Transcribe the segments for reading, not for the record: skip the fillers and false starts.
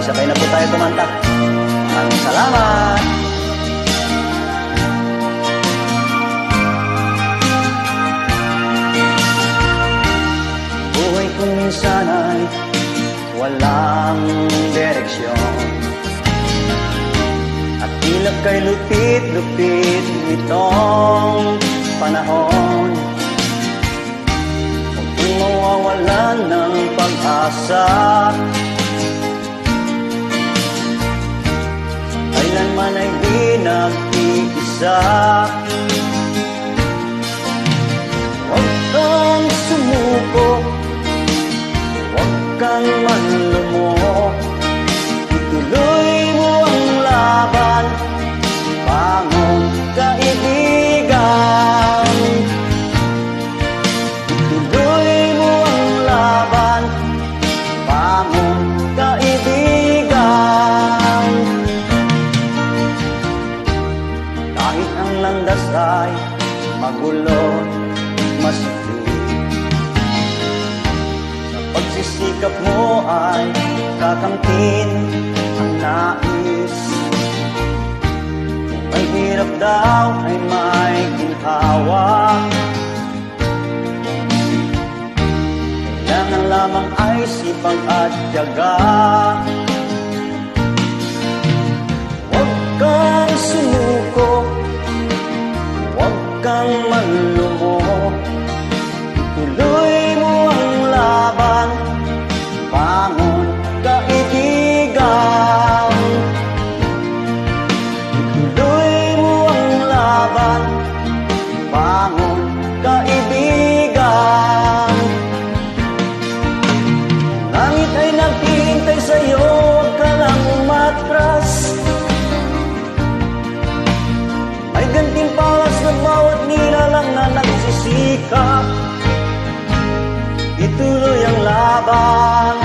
sabay na po tayo kumanta. Maraming salamat! Buhay ko minsan ay walang direksyon, at tila kay lupit-lupit nitong panahon. Huwag kang mawawalan ng pag-asa, kailanman ay di nag-iisa. Huwag kang sumuko, huwag kang manlumok, ituloy mo ang laban, bangon kaibigan. Ituloy mo ang laban, bangon kaibigan. Kahit ang landas ay magulo, masikip, sa pagsisikap mo ay kakamtin ang nais. Kung may hirap daw ay may ginhawa, kailangan lamang ay sipag at tiyaga. Huwag kang sumuko, huwag kang manlumok, ituloy mo ang laban, bangon kaibigan. Ituloy mo ang laban, bangon kaibigan. Langit ay naghihintay sa'yo, huwag ka lang umatras. May gantimpala sa bawat nilalang na nagsisikap. Ituloy ang laban,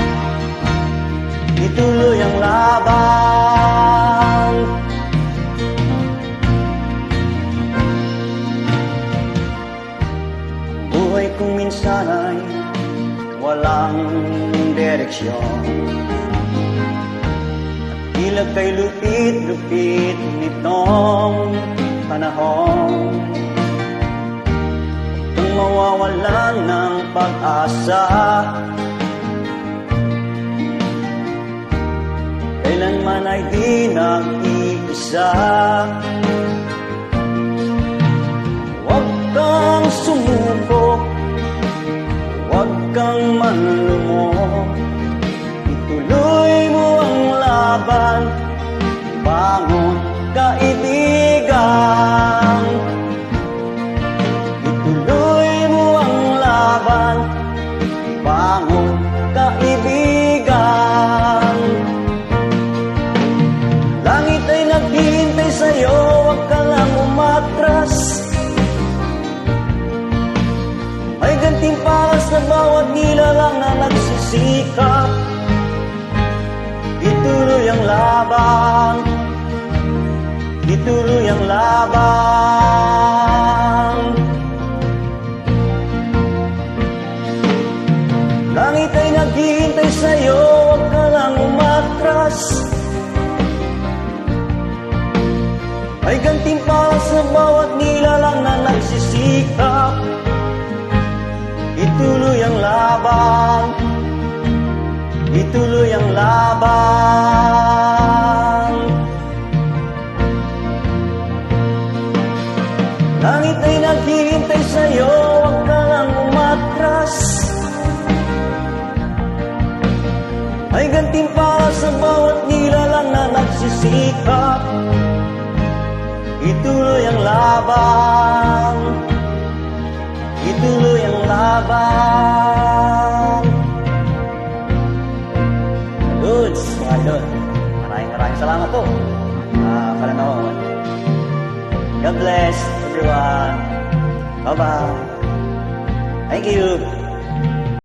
ituloy ang laban. Buhay kong minsan ay walang direksyon, at tila kay lupit-lupit nitong panahon. Huwag kang mawawalan ng pag-asa, kailanman ay di nag-iisa. Huwag kang sumuko, huwag kang manlumok, ituloy mo ang laban, bangon kaibigan. Ituloy mo ang laban, bangon kaibigan. Langit ay naghihintay sa'yo, huwag ka lang umatras. May gantimpala sa bawat nilalang na nagsisikap. Ituloy ang laban, ituloy ang laban. Langit ay naghihintay sa'yo, huwag ka lang umatras. May gantimpala sa bawat nilalang na nagsisikap. Ituloy ang laban, ituloy ang laban. Langit ay naghihintay sa'yo, huwag ka lang umatras. May gantimpala sa bawat nilalang na nagsisikap. Ituloy ang laban, ituloy ang laban. Goods, mga idol. Maraming salamat po. Pananood. God bless everyone. Bye-bye. Thank you.